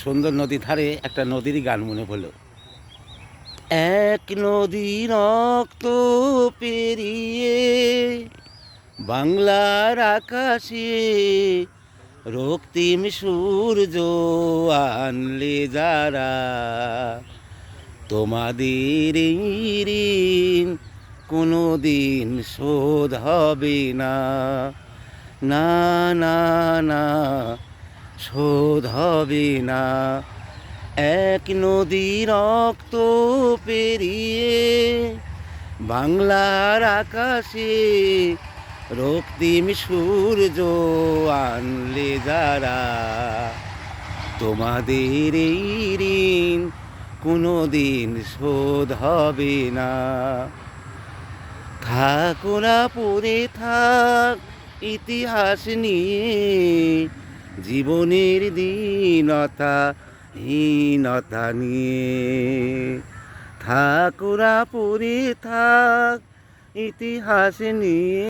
সুন্দর নদীর ধারে একটা নদীরই গান মনে পড়লো। এক নদী রক্ত পেরিয়ে বাংলার আকাশে রক্তিম সূর্য আনলে যারা, তোমাদের এই ঋণ কোনো দিন শোধ হবে না, না না না, শোধ হবে না। এক নদী রক্ত পেরিয়ে বাংলার আকাশে রক্তিম সূর্য আনলে যারা, তোমাদের এই ঋণ কোনো দিন শোধ হবে না। থাকুরা পড়ে থাক ইতিহাস নিয়ে, জীবনের দীনতা হীনতা নিয়ে। থাকুরা পড়ে থাক ইতিহাস নিয়ে।